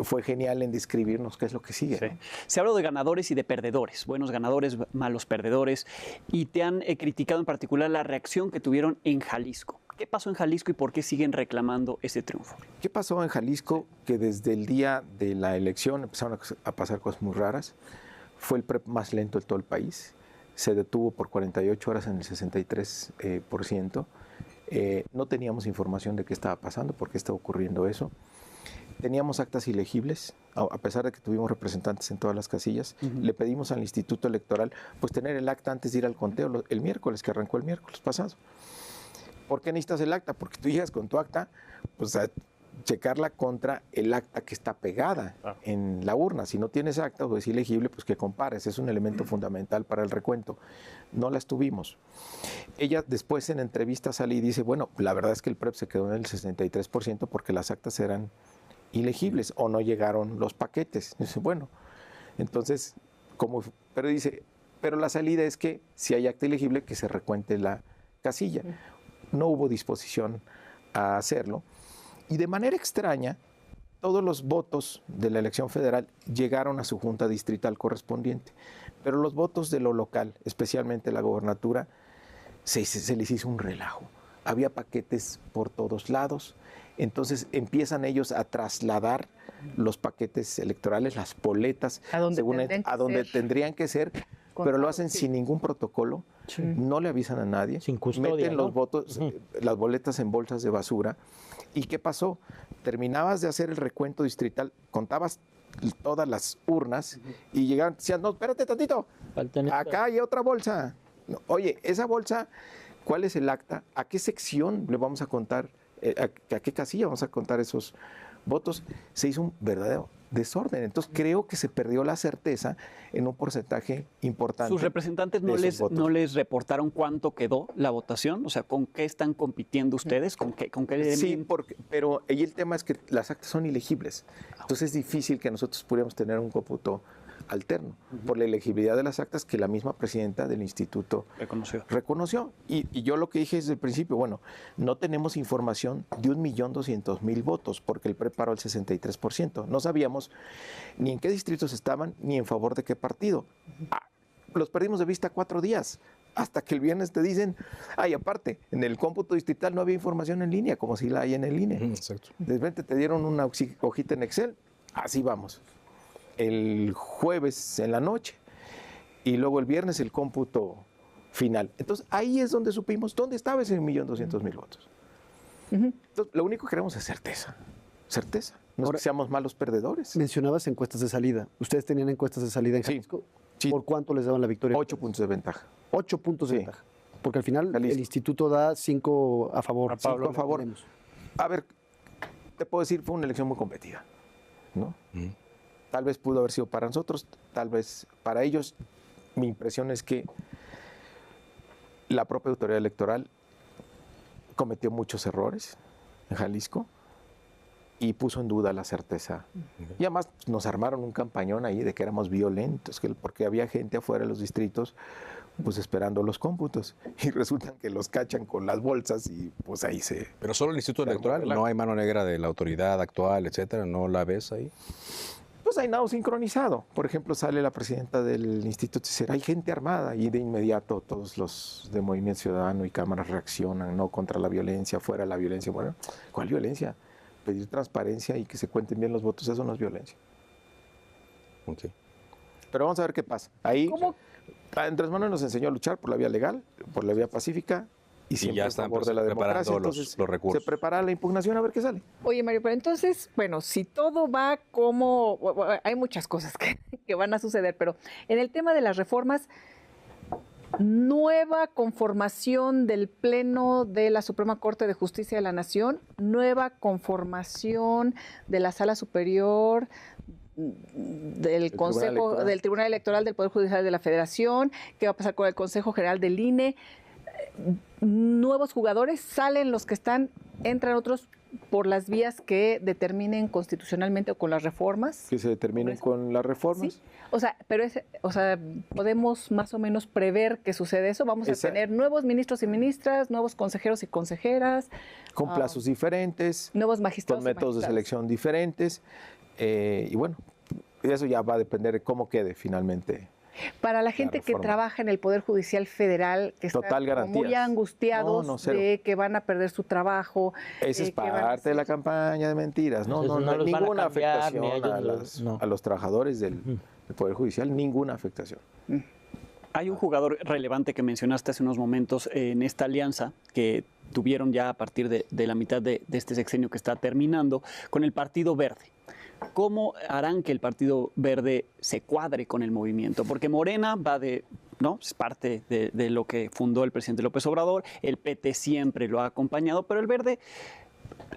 fue genial en describirnos qué es lo que sigue. Sí. ¿no? Se ha hablado de ganadores y de perdedores, buenos ganadores, malos perdedores, y te han criticado en particular la reacción que tuvieron en Jalisco. ¿Qué pasó en Jalisco y por qué siguen reclamando ese triunfo? ¿Qué pasó en Jalisco? Que desde el día de la elección empezaron a pasar cosas muy raras. Fue el PREP más lento de todo el país. Se detuvo por 48 horas en el 63%. No teníamos información de qué estaba pasando, por qué estaba ocurriendo eso. Teníamos actas ilegibles, a pesar de que tuvimos representantes en todas las casillas. Le pedimos al Instituto Electoral pues tener el acta antes de ir al conteo el miércoles, que arrancó el miércoles pasado. ¿Por qué necesitas el acta? Porque tú llegas con tu acta pues a checarla contra el acta que está pegada en la urna. Si no tienes acta o es ilegible, pues que compares. Es un elemento fundamental para el recuento. No las tuvimos. Ella después en entrevista sale y dice, bueno, la verdad es que el PREP se quedó en el 63% porque las actas eran ilegibles o no llegaron los paquetes. Dice, bueno, entonces, pero dice, pero la salida es que si hay acta ilegible, que se recuente la casilla. No hubo disposición a hacerlo. Y de manera extraña, todos los votos de la elección federal llegaron a su junta distrital correspondiente, pero los votos de lo local, especialmente la gobernatura, se les hizo un relajo. Había paquetes por todos lados, entonces empiezan ellos a trasladar los paquetes electorales, las boletas, A donde tendrían que ser, pero lo hacen sin ningún protocolo, no le avisan a nadie, Sin custodia, meten ¿no? los votos, las boletas en bolsas de basura. ¿Y qué pasó? Terminabas de hacer el recuento distrital, contabas todas las urnas y llegaban, decían, no, espérate tantito, Faltan estas. acá hay otra bolsa. No, oye, esa bolsa, ¿cuál es el acta? ¿A qué sección le vamos a contar? ¿A qué casilla vamos a contar esos votos? Se hizo un verdadero desorden. Entonces creo que se perdió la certeza en un porcentaje importante. ¿Sus representantes de esos votos. no les reportaron cuánto quedó la votación? O sea, ¿con qué están compitiendo ustedes? ¿Con qué Sí, pero ahí el tema es que las actas son ilegibles. Entonces es difícil que nosotros pudiéramos tener un cómputo alterno por la elegibilidad de las actas que la misma presidenta del instituto reconoció. Y yo lo que dije desde el principio, bueno, no tenemos información de 1.200.000 votos porque el PRE paró el 63%. No sabíamos ni en qué distritos estaban ni en favor de qué partido. Los perdimos de vista 4 días. Hasta que el viernes te dicen, ay, aparte, en el cómputo distrital no había información en línea, como si la hay en el INE. Exacto. De repente te dieron una hojita en Excel, así vamos. El jueves en la noche y luego el viernes el cómputo final. Entonces ahí es donde supimos dónde estaba ese 1.200.000 votos. Entonces, lo único que queremos es certeza. Certeza. No es que seamos malos perdedores. Mencionabas encuestas de salida. ¿Ustedes tenían encuestas de salida en Sí, Jalisco? sí. ¿Por cuánto les daban la victoria? 8 puntos de ventaja. 8 puntos de Sí. ventaja. Porque al final Jalisco. el instituto da 5 a favor. 5 a favor. Tenemos. A ver, te puedo decir, fue una elección muy competida, ¿no? Tal vez pudo haber sido para nosotros, tal vez para ellos. Mi impresión es que la propia autoridad electoral cometió muchos errores en Jalisco y puso en duda la certeza. Y además nos armaron un campañón ahí de que éramos violentos, porque había gente afuera de los distritos pues esperando los cómputos y resultan que los cachan con las bolsas y pues ahí se... Pero solo el Instituto Electoral, no hay mano negra de la autoridad actual, etcétera, ¿no la ves ahí? Pues hay nada sincronizado. Por ejemplo, sale la presidenta del instituto y dice, hay gente armada y de inmediato todos los de Movimiento Ciudadano y cámaras reaccionan, no contra la violencia, fuera la violencia. Bueno, ¿cuál violencia? Pedir transparencia y que se cuenten bien los votos, eso no es violencia. Ok. Pero vamos a ver qué pasa. Ahí ¿Cómo? Andrés Manuel nos enseñó a luchar por la vía legal, por la vía pacífica y siempre ya a están favor de la democracia. preparando Entonces, los recursos. se prepara la impugnación a ver qué sale. Oye, Mario, pero entonces, bueno, si todo va como... Hay muchas cosas que van a suceder, pero en el tema de las reformas, nueva conformación del Pleno de la Suprema Corte de Justicia de la Nación, nueva conformación de la Sala Superior del Consejo, del Tribunal Electoral del Poder Judicial de la Federación, qué va a pasar con el Consejo General del INE, nuevos jugadores, salen los que están, entran otros por las vías que determinen constitucionalmente o con las reformas. Que se determinen con las reformas. ¿Sí? O sea, pero podemos más o menos prever que sucede eso. Vamos a tener nuevos ministros y ministras, nuevos consejeros y consejeras. Con plazos diferentes. Nuevos magistrados. Con métodos de selección diferentes. Y bueno, eso ya va a depender de cómo quede finalmente. Para la gente que trabaja en el Poder Judicial Federal, que están muy angustiados de que van a perder su trabajo. Esa es parte de la campaña de mentiras. No hay ninguna afectación a los trabajadores del Poder Judicial, ninguna afectación. Hay un jugador relevante que mencionaste hace unos momentos en esta alianza que tuvieron ya a partir de la mitad de este sexenio que está terminando con el Partido Verde. ¿Cómo harán que el Partido Verde se cuadre con el movimiento? Porque Morena ¿no? Es parte de lo que fundó el presidente López Obrador, el PT siempre lo ha acompañado, pero el Verde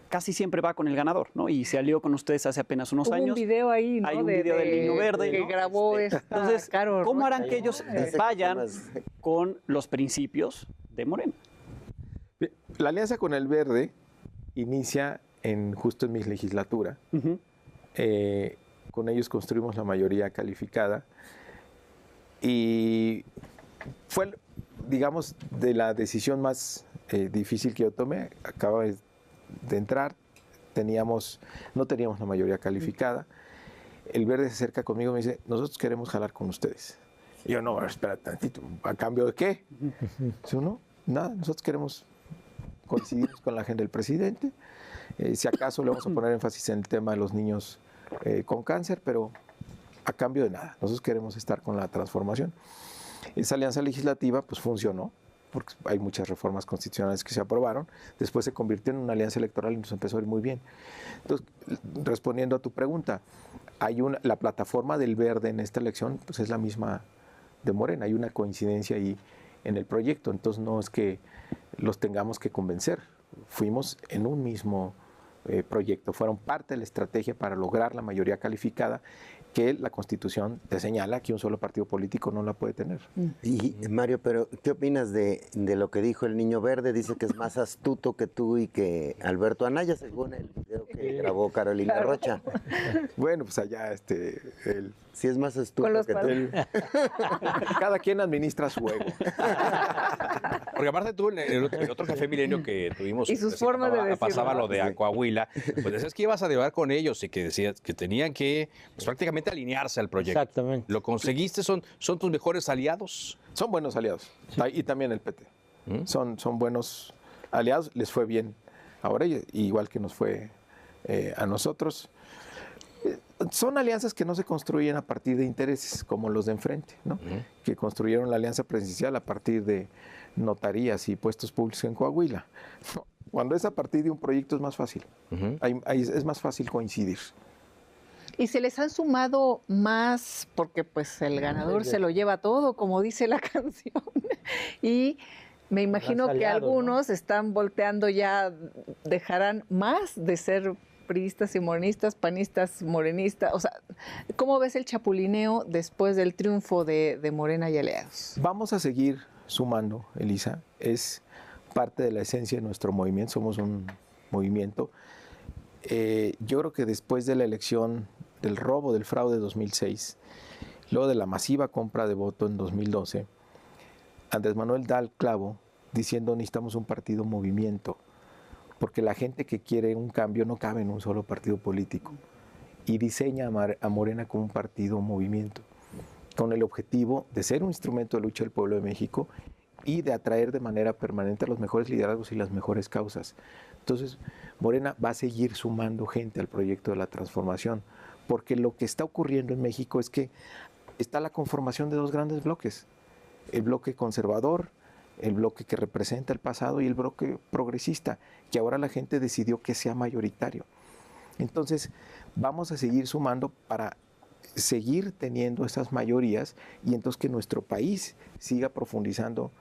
casi siempre va con el ganador, ¿no? Y se alió con ustedes hace apenas unos años. Un video ahí, ¿no? Hay un video del Niño Verde, que ¿no? grabó Entonces, ¿cómo harán que ellos vayan con los principios de Morena? La alianza con el Verde inicia justo en mi legislatura. Con ellos construimos la mayoría calificada y fue, digamos, de la decisión más difícil que yo tomé. Acabo de entrar, no teníamos la mayoría calificada. El Verde se acerca conmigo y me dice, nosotros queremos jalar con ustedes. Y yo, no, espera tantito, ¿a cambio de qué? Dice, no, nada, nosotros queremos coincidir con la agenda del presidente. Si acaso le vamos a poner énfasis en el tema de los niños con cáncer, pero a cambio de nada. Nosotros queremos estar con la transformación. Esa alianza legislativa pues funcionó, porque hay muchas reformas constitucionales que se aprobaron. Después se convirtió en una alianza electoral y nos empezó a ir muy bien. Entonces, respondiendo a tu pregunta, la plataforma del Verde en esta elección pues es la misma de Morena. Hay una coincidencia ahí en el proyecto. Entonces, no es que los tengamos que convencer. Fuimos en un mismo proyecto. Fueron parte de la estrategia para lograr la mayoría calificada que la Constitución te señala que un solo partido político no la puede tener. Y Mario, pero ¿qué opinas de lo que dijo el Niño Verde? Dice que es más astuto que tú y que Alberto Anaya, según el video que grabó Carolina Rocha. Bueno, pues allá Sí es más astuto que tú. Cada quien administra su ego. Porque aparte tú, el otro Café Milenio que tuvimos, Y sus formas de decirlo, pasaba ¿no? lo de Coahuila, pues decías que ibas a dialogar con ellos y que decías que tenían que pues, prácticamente alinearse al proyecto. Exactamente. ¿Lo conseguiste? ¿Son tus mejores aliados? Son buenos aliados. Y también el PT. Son buenos aliados. Les fue bien ahora, igual que nos fue a nosotros. Son alianzas que no se construyen a partir de intereses como los de enfrente, ¿no? Que construyeron la alianza presidencial a partir de notarías y puestos públicos en Coahuila. No, cuando es a partir de un proyecto es más fácil. Es más fácil coincidir. Y se les han sumado más, porque pues el ganador se lo lleva todo, como dice la canción. Y me imagino que aliados, algunos están volteando ya, dejarán más de ser priistas y morenistas, panistas, morenistas. O sea, ¿cómo ves el chapulineo después del triunfo de Morena y aliados? Vamos a seguir sumando, Elisa. Es parte de la esencia de nuestro movimiento. Somos un movimiento. Yo creo que después de la elección del robo, del fraude de 2006, luego de la masiva compra de voto en 2012, Andrés Manuel da el clavo diciendo necesitamos un partido movimiento, porque la gente que quiere un cambio no cabe en un solo partido político, y diseña a Morena como un partido movimiento, con el objetivo de ser un instrumento de lucha del pueblo de México y de atraer de manera permanente a los mejores liderazgos y las mejores causas. Entonces, Morena va a seguir sumando gente al proyecto de la transformación, porque lo que está ocurriendo en México es que está la conformación de dos grandes bloques, el bloque conservador, el bloque que representa el pasado y el bloque progresista, que ahora la gente decidió que sea mayoritario. Entonces, vamos a seguir sumando para seguir teniendo esas mayorías y entonces que nuestro país siga profundizando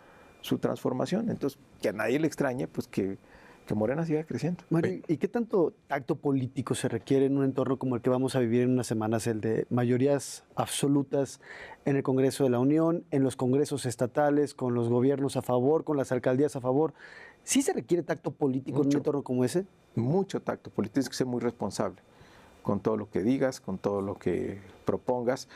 su transformación. Entonces, que a nadie le extrañe, pues que Morena siga creciendo. Mario, ¿y qué tanto tacto político se requiere en un entorno como el que vamos a vivir en unas semanas, el de mayorías absolutas en el Congreso de la Unión, en los congresos estatales, con los gobiernos a favor, con las alcaldías a favor? ¿Sí se requiere tacto político en un entorno como ese? Mucho tacto político, tienes que ser muy responsable con todo lo que digas, con todo lo que propongas,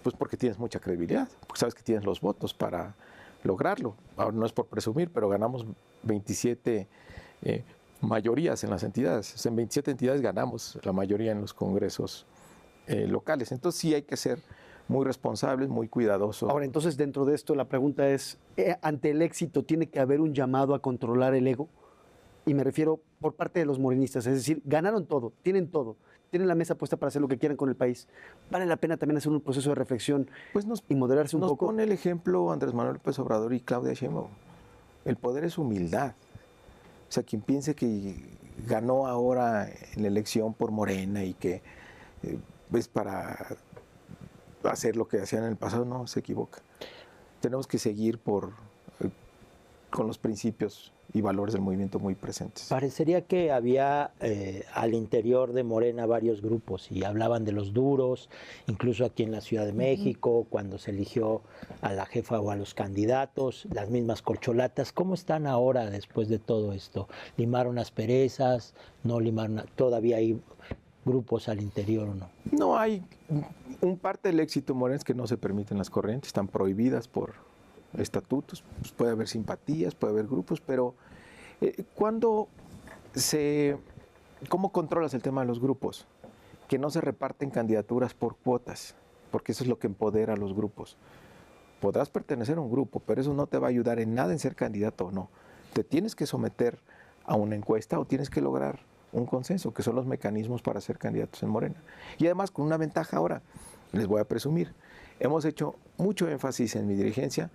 pues porque tienes mucha credibilidad, porque sabes que tienes los votos para lograrlo. Ahora no es por presumir, pero ganamos 27 mayorías en las entidades. O sea, en 27 entidades ganamos la mayoría en los congresos locales. Entonces sí hay que ser muy responsables, muy cuidadosos. Ahora, entonces, dentro de esto, la pregunta es, ante el éxito, ¿tiene que haber un llamado a controlar el ego? Y me refiero por parte de los morenistas, es decir, ganaron todo, tienen la mesa puesta para hacer lo que quieran con el país. ¿Vale la pena también hacer un proceso de reflexión y moderarse un poco? Nos pone el ejemplo Andrés Manuel López Obrador y Claudia Sheinbaum. El poder es humildad. O sea, quien piense que ganó ahora en la elección por Morena y que es para hacer lo que hacían en el pasado, no, se equivoca. Tenemos que seguir con los principios y valores del movimiento muy presentes. Parecería que había al interior de Morena varios grupos y hablaban de los duros, incluso aquí en la Ciudad de México, cuando se eligió a la jefa o a los candidatos, las mismas corcholatas. ¿Cómo están ahora después de todo esto? ¿Limaron asperezas? ¿No limaron? ¿Todavía hay grupos al interior o no? No, hay un parte del éxito Morena es que no se permiten las corrientes, están prohibidas por estatutos, pues puede haber simpatías, puede haber grupos, pero cuando se ¿Cómo controlas el tema de los grupos? Que no se reparten candidaturas por cuotas, porque eso es lo que empodera a los grupos. Podrás pertenecer a un grupo, pero eso no te va a ayudar en nada en ser candidato o no. Te tienes que someter a una encuesta o tienes que lograr un consenso, que son los mecanismos para ser candidatos en Morena. Y además con una ventaja ahora, les voy a presumir, hemos hecho mucho énfasis en mi dirigencia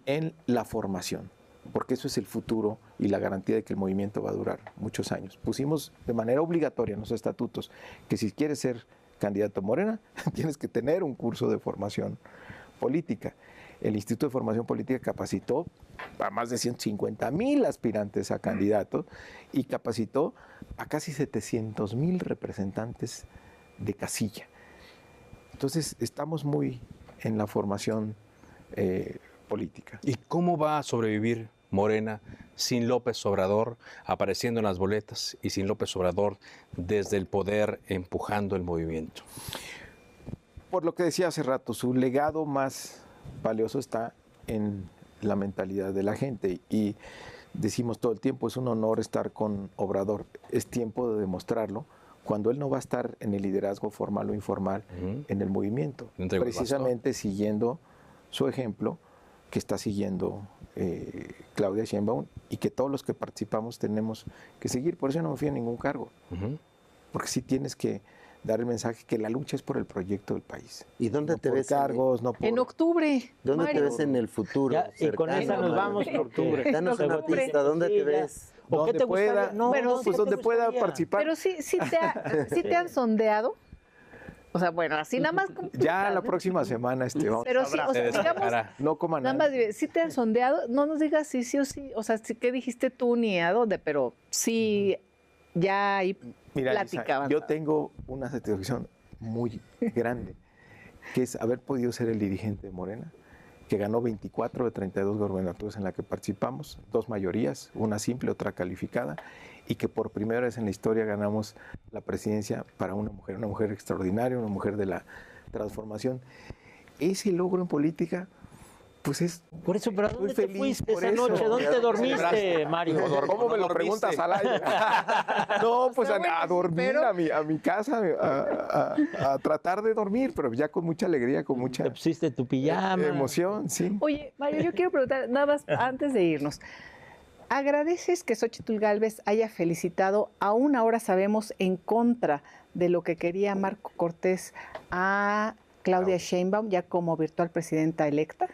en la formación, porque eso es el futuro y la garantía de que el movimiento va a durar muchos años. Pusimos de manera obligatoria en los estatutos que si quieres ser candidato a Morena, tienes que tener un curso de formación política. El Instituto de Formación Política capacitó a más de 150,000 aspirantes a candidatos y capacitó a casi 700,000 representantes de casilla. Entonces, estamos muy en la formación política. ¿Y cómo va a sobrevivir Morena sin López Obrador apareciendo en las boletas y sin López Obrador desde el poder empujando el movimiento? Por lo que decía hace rato, su legado más valioso está en la mentalidad de la gente y decimos todo el tiempo, es un honor estar con Obrador, es tiempo de demostrarlo cuando él no va a estar en el liderazgo formal o informal en el movimiento, precisamente siguiendo su ejemplo que está siguiendo Claudia Sheinbaum y que todos los que participamos tenemos que seguir. Por eso no me fui a ningún cargo, porque sí tienes que dar el mensaje que la lucha es por el proyecto del país. ¿Y dónde no te por ves? Cargos, no por... En octubre. ¿Dónde Mario? te ves en el futuro? Ya, y con esa nos vamos por octubre. Danos una octubre. pista, ¿dónde Sí, te ya. ves? ¿O qué donde te pueda, gustaría? No, Bueno, ¿qué pues te donde pueda gustaría? participar. Pero sí te han sondeado. O sea, bueno, así nada más. Ya la próxima semana vamos. Pero sí, o sea, digamos, No coman nada nada. más, dime, si te han sondeado, no nos digas si sí o sí, o sea, sí que dijiste tú ni a dónde, pero sí ya hay Mira, Lisa, plática avanzada. yo tengo una satisfacción muy grande, que es haber podido ser el dirigente de Morena, que ganó 24 de 32 gobernaturas en la que participamos, 2 mayorías, una simple, otra calificada, y que por primera vez en la historia ganamos la presidencia para una mujer extraordinaria, una mujer de la transformación. Ese logro en política, pues es... Por eso, pero ¿a dónde te feliz fuiste por esa eso. noche? ¿Dónde te dormiste, Mario? ¿Cómo me lo preguntas al aire? No, pues Está bueno, a dormir, pero- a mi casa, a tratar de dormir, pero ya con mucha alegría, con mucha Te pusiste tu pijama. emoción, sí. Oye, Mario, yo quiero preguntar, nada más antes de irnos. ¿Agradeces que Xóchitl Gálvez haya felicitado, aún ahora sabemos, en contra de lo que quería Marco Cortés a Claudia Sheinbaum ya como virtual presidenta electa?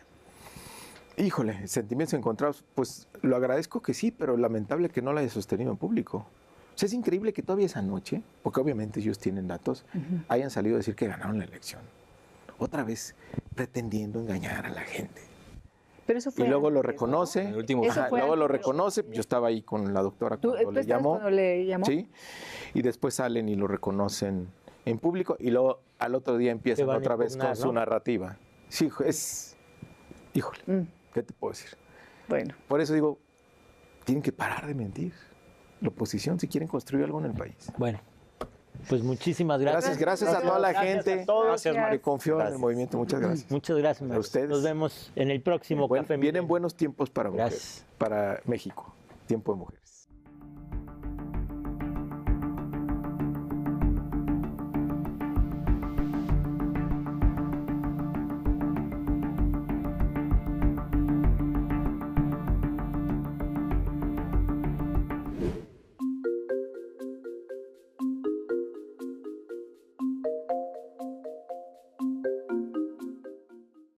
Híjole, sentimientos encontrados. Pues lo agradezco que sí, pero lamentable que no la haya sostenido en público. O sea, es increíble que todavía esa noche, porque obviamente ellos tienen datos, hayan salido a decir que ganaron la elección. Otra vez pretendiendo engañar a la gente. Pero eso fue Y luego lo antes, ¿no? reconoce, En el último Eso fue luego lo antes, reconoce, yo estaba ahí con la doctora ¿Tú cuando le estabas llamó, cuando le llamó? ¿sí? Y después salen y lo reconocen en público y luego al otro día empiezan van a otra vez impugnar, con su ¿no? narrativa. Sí, híjole, ¿qué te puedo decir? Bueno, Por eso digo, tienen que parar de mentir. La oposición si quieren construir algo en el país. Bueno, pues muchísimas gracias. Gracias a toda la Gracias gente a todos. Gracias, Mario. que confió en el Gracias. movimiento. Muchas gracias. Muchas gracias, Mario. ustedes. Nos vemos en el próximo Café Vienen Milenio. buenos tiempos para mujeres, Gracias. para México. Tiempo de mujeres.